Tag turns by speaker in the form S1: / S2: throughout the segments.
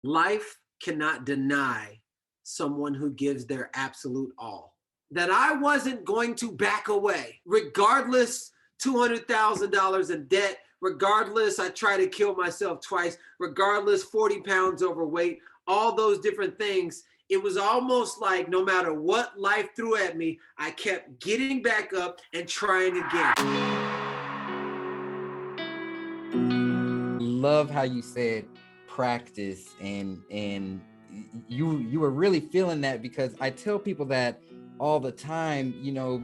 S1: Life cannot deny someone who gives their absolute all. That I wasn't going to back away, regardless $200,000 in debt, regardless I tried to kill myself twice, regardless 40 pounds overweight, all those different things. It was almost like no matter what life threw at me, I kept getting back up and trying again.
S2: Love how you said practice, and you were really feeling that, because I tell people that all the time,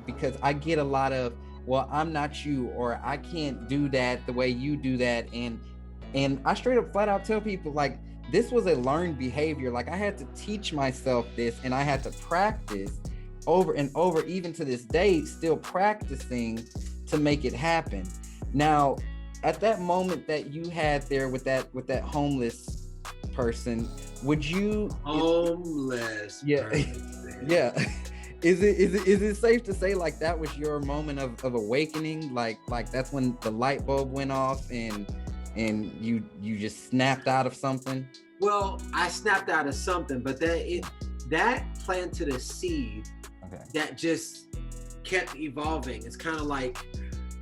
S2: because I get a lot of, well, I'm not you, or I can't do that the way you do that, and I straight up flat out tell people, like, this was a learned behavior. Like, I had to teach myself this, and I had to practice over and over, even to this day, still practicing to make it happen. Now, at that moment that you had there with that homeless person, would you
S1: Homeless
S2: yeah
S1: person.
S2: yeah is it safe to say, like, that was your moment of awakening, like that's when the light bulb went off, and you just snapped out of something?
S1: Well, I snapped out of something, but that planted a seed
S2: Okay.
S1: that just kept evolving. It's kind of like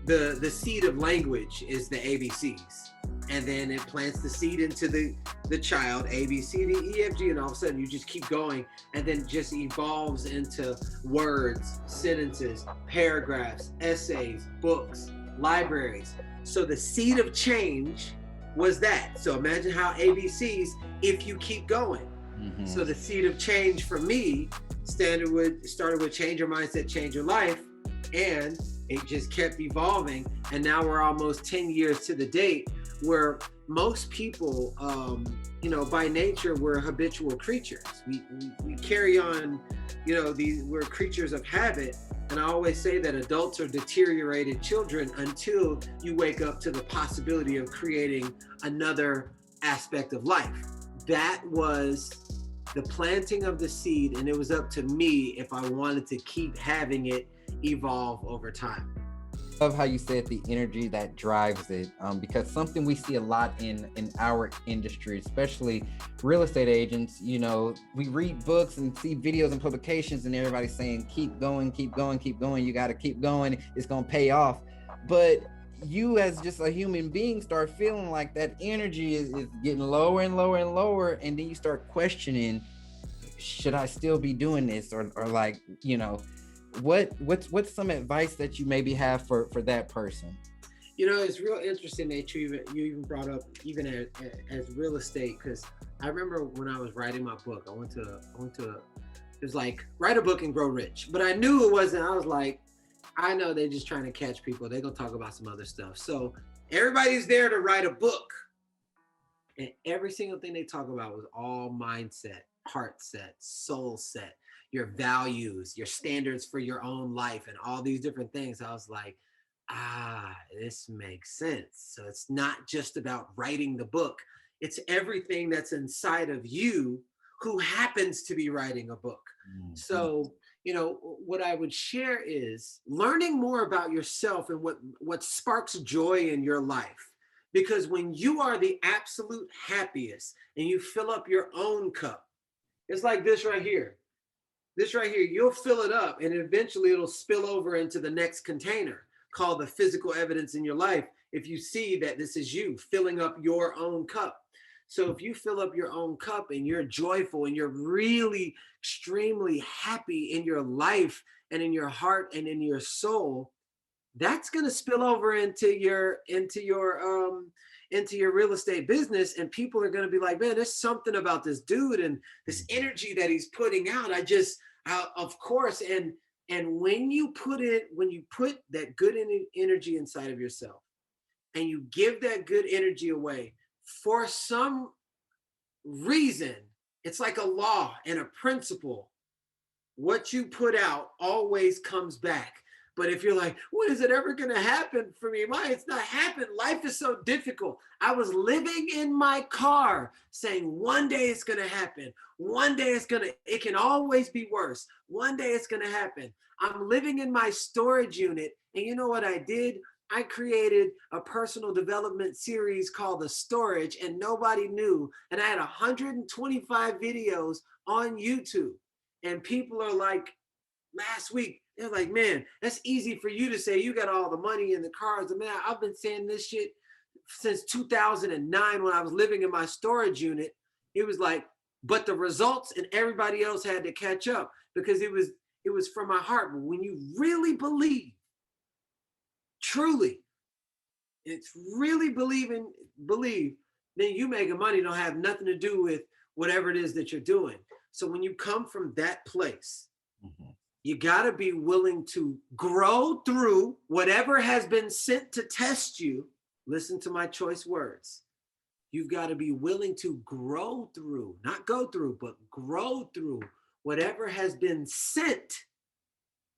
S1: the seed of language is the ABCs, and then it plants the seed into the child, A B C D E F G, and all of a sudden you just keep going, and then just evolves into words, sentences, paragraphs, essays, books, libraries. So the seed of change was that. So imagine how ABCs, if you keep going.
S2: Mm-hmm.
S1: So the seed of change for me started with change your mindset, change your life, and it just kept evolving. And now we're almost 10 years to the date where most people, by nature, we're habitual creatures. We carry on, we're creatures of habit. And I always say that adults are deteriorated children until you wake up to the possibility of creating another aspect of life. That was the planting of the seed, and it was up to me if I wanted to keep having it evolve over time.
S2: Love how you said the energy that drives it, because something we see a lot in our industry, especially real estate agents. We read books and see videos and publications, and everybody's saying, keep going, keep going, keep going, you got to keep going, it's going to pay off. But you, as just a human being, start feeling like that energy is getting lower and lower and lower, and then you start questioning, should I still be doing this, or like, what's some advice that you maybe have for that person?
S1: It's real interesting that you even brought up even as real estate, because I remember when I was writing my book, I went to it was like, write a book and grow rich, but I knew it wasn't. I was like, I know they're just trying to catch people. They're gonna talk about some other stuff. So everybody's there to write a book, and every single thing they talk about was all mindset, heart set, soul set, your values, your standards for your own life, and all these different things. I was like, this makes sense. So it's not just about writing the book, it's everything that's inside of you who happens to be writing a book.
S2: Mm-hmm.
S1: So, what I would share is learning more about yourself and what sparks joy in your life. Because when you are the absolute happiest and you fill up your own cup, it's like this right here. This right here, you'll fill it up, and eventually it'll spill over into the next container called the physical evidence in your life. If you see that this is you filling up your own cup. So if you fill up your own cup and you're joyful and you're really extremely happy in your life and in your heart and in your soul, that's going to spill over into your real estate business, and people are going to be like, man, there's something about this dude and this energy that he's putting out. Of course. And when you put that good energy inside of yourself and you give that good energy away, for some reason, it's like a law and a principle. What you put out always comes back. But if you're like, when is it ever going to happen for me? Why it's not happened? Life is so difficult. I was living in my car saying, one day it's going to happen. One day it can always be worse. One day it's going to happen. I'm living in my storage unit. And you know what I did? I created a personal development series called The Storage, and nobody knew. And I had 125 videos on YouTube. And people are like, last week, they're like, man, that's easy for you to say. You got all the money and the cars. And man, I've been saying this shit since 2009 when I was living in my storage unit. It was like, but the results and everybody else had to catch up because it was from my heart. But when you really believe, truly, it's really believe, then you making money don't have nothing to do with whatever it is that you're doing. So when you come from that place, mm-hmm. you got to be willing to grow through whatever has been sent to test you. Listen to my choice words. You've got to be willing to grow through, not go through, but grow through whatever has been sent,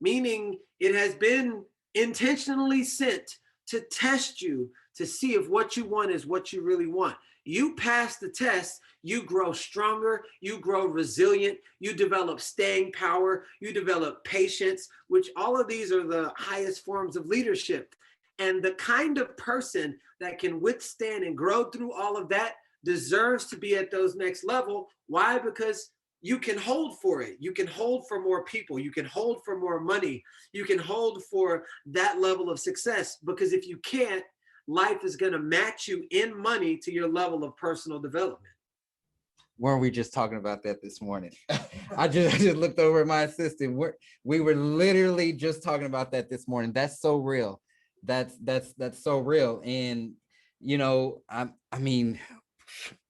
S1: meaning it has been intentionally sent to test you to see if what you want is what you really want. You pass the test, you grow stronger, you grow resilient, you develop staying power, you develop patience, which all of these are the highest forms of leadership. And the kind of person that can withstand and grow through all of that deserves to be at those next level. Why? Because you can hold for it. You can hold for more people. You can hold for more money. You can hold for that level of success. Because if you can't, life is going to match you in money to your level of personal development.
S2: Weren't we just talking about that this morning? I just looked over at my assistant. We were literally just talking about that this morning. That's so real. That's so real. And you know, I mean,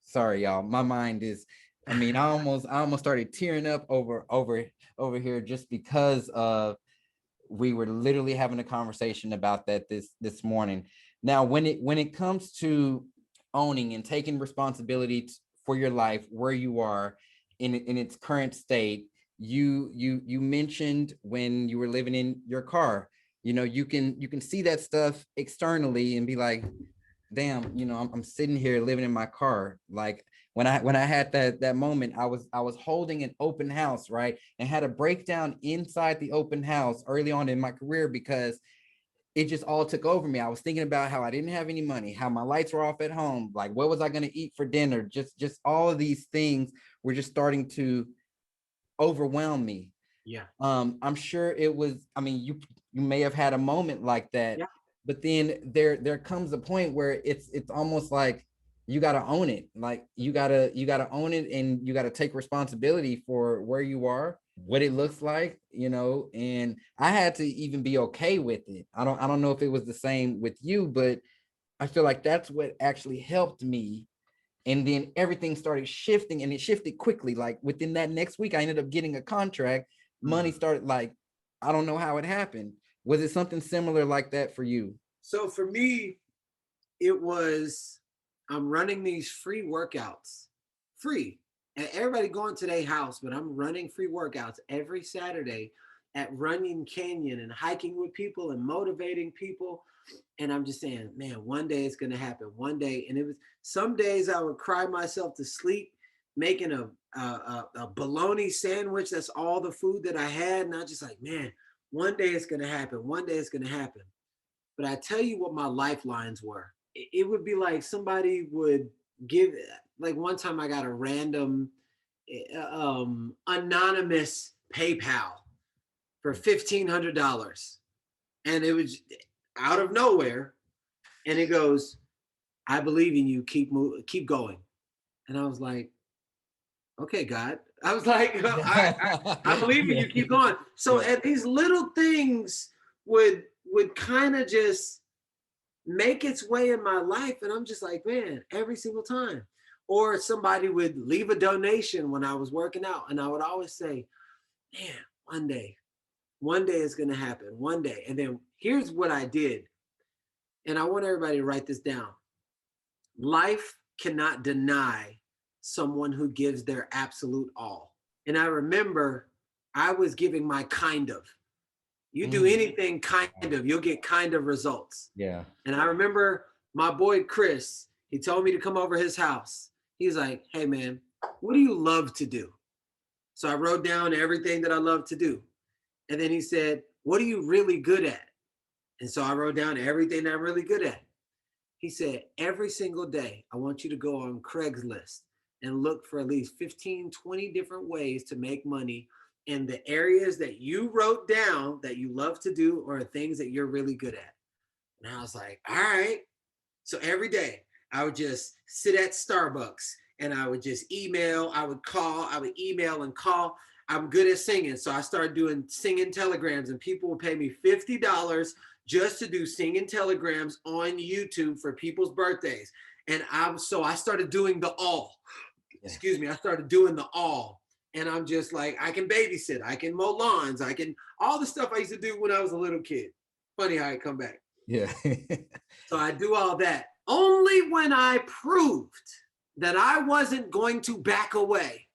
S2: sorry, y'all. My mind is. I mean, I almost started tearing up over here just because of we were literally having a conversation about that this morning. Now, when it comes to owning and taking responsibility for your life, where you are in its current state, you mentioned when you were living in your car, you know, you can see that stuff externally and be like, damn, you know, I'm sitting here living in my car. Like when I had that moment, I was holding an open house, right, and had a breakdown inside the open house early on in my career because it just all took over me. I was thinking about how I didn't have any money, how my lights were off at home, like what was I going to eat for dinner? Just all of these things were just starting to overwhelm me.
S1: Yeah.
S2: I'm sure it was, I mean, you may have had a moment like that,
S1: yeah.
S2: But then there comes a point where it's almost like you got to own it. Like you got to own it, and you got to take responsibility for where you are, what it looks like, you know. And I had to even be okay with it. I don't know if it was the same with you, but I feel like that's what actually helped me. And then everything started shifting, and it shifted quickly. Like within that next week, I ended up getting a contract. Money started, like, I don't know how it happened. Was it something similar like that for you?
S1: So for me, it was, I'm running these free workouts, free. And everybody going to their house, but I'm running free workouts every Saturday at Runyon Canyon and hiking with people and motivating people. And I'm just saying, man, one day it's going to happen. One day. And it was, some days I would cry myself to sleep making a bologna sandwich. That's all the food that I had. And I was just like, man, one day it's going to happen. One day it's going to happen. But I tell you what my lifelines were. It would be like somebody would give, like one time I got a random anonymous PayPal for $1,500. And it was out of nowhere. And it goes, I believe in you, keep going. And I was like, okay, God. I was like, I believe in you, keep going. So at these little things would kind of just make its way in my life. And I'm just like, man, every single time. Or somebody would leave a donation when I was working out. And I would always say, man, one day it's going to happen, one day. And then here's what I did. And I want everybody to write this down. Life cannot deny someone who gives their absolute all. And I remember I was giving my kind of. You do anything kind of, you'll get kind of results.
S2: Yeah.
S1: And I remember my boy Chris, he told me to come over his house. He's like, hey man, what do you love to do? So I wrote down everything that I love to do. And then he said, what are you really good at? And so I wrote down everything that I'm really good at. He said, every single day, I want you to go on Craigslist and look for at least 15, 20 different ways to make money in the areas that you wrote down that you love to do or things that you're really good at. And I was like, all right. So every day I would just sit at Starbucks and I would just email, I would call, I would email and call. I'm good at singing. So I started doing singing telegrams, and people would pay me $50 just to do singing telegrams on YouTube for people's birthdays. And I started doing the all. Excuse me, I started doing the all. And I'm just like, I can babysit, I can mow lawns, I can, all the stuff I used to do when I was a little kid. Funny how I come back.
S2: Yeah.
S1: So I do all that. Only when I proved that I wasn't going to back away,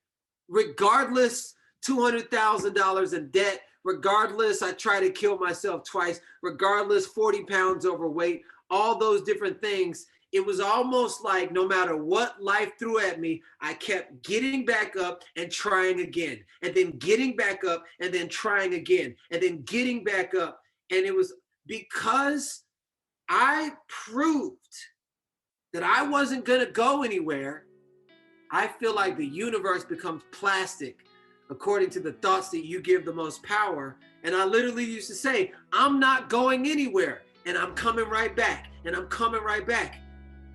S1: regardless, $200,000 in debt, regardless, I try to kill myself twice, regardless, 40 pounds overweight, all those different things. It was almost like no matter what life threw at me, I kept getting back up and trying again, and then getting back up and then trying again, and then getting back up. And it was because I proved that I wasn't going to go anywhere. I feel like the universe becomes plastic according to the thoughts that you give the most power. And I literally used to say, I'm not going anywhere, and I'm coming right back, and I'm coming right back.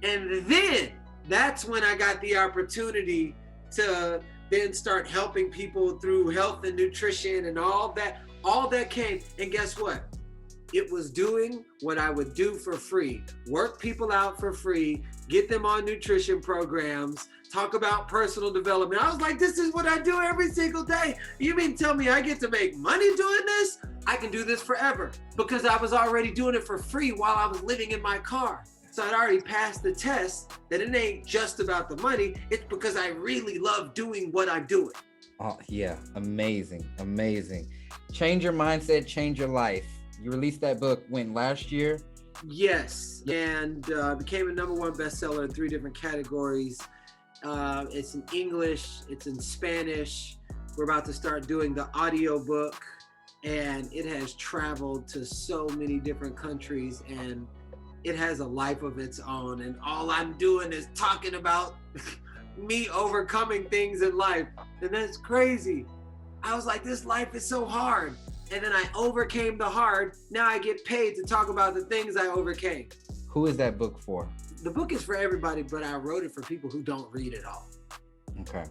S1: And then that's when I got the opportunity to then start helping people through health and nutrition and all that came. And guess what? It was doing what I would do for free, work people out for free, get them on nutrition programs, talk about personal development. I was like, this is what I do every single day. You mean tell me I get to make money doing this? I can do this forever, because I was already doing it for free while I was living in my car. So I'd already passed the test that it ain't just about the money. It's because I really love doing what I'm doing.
S2: Oh yeah, amazing, amazing. Change your mindset, change your life. You released that book when, last year?
S1: Yes, and became a #1 bestseller in 3 different categories. It's in English, it's in Spanish. We're about to start doing the audio book, and it has traveled to so many different countries, and it has a life of its own. And all I'm doing is talking about me overcoming things in life. And that's crazy. I was like, this life is so hard. And then I overcame the hard. Now I get paid to talk about the things I overcame.
S2: Who is that book for?
S1: The book is for everybody, but I wrote it for people who don't read at all.
S2: Okay.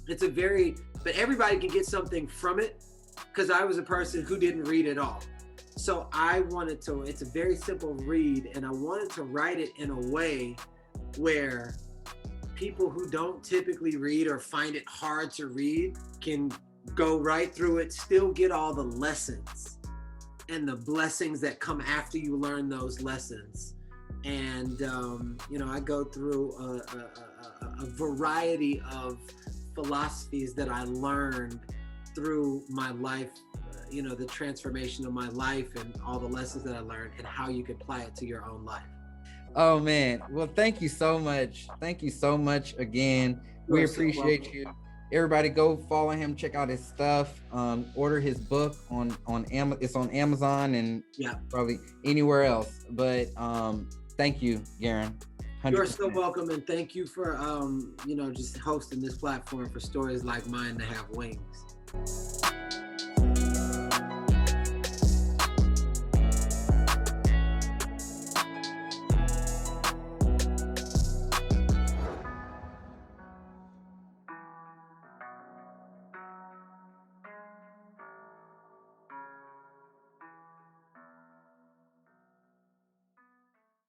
S1: But everybody can get something from it, because I was a person who didn't read at all. So it's a very simple read, and I wanted to write it in a way where people who don't typically read or find it hard to read can go right through it, still get all the lessons and the blessings that come after you learn those lessons. And, I go through a variety of philosophies that I learned through my life, the transformation of my life and all the lessons that I learned, and how you can apply it to your own life.
S2: Oh man, well, thank you so much. Thank you so much again. We appreciate you. Everybody go follow him, check out his stuff, order his book on it's on Amazon and probably anywhere else. But thank you, Garen. 100%.
S1: You're so welcome, and thank you for just hosting this platform for stories like mine to have wings.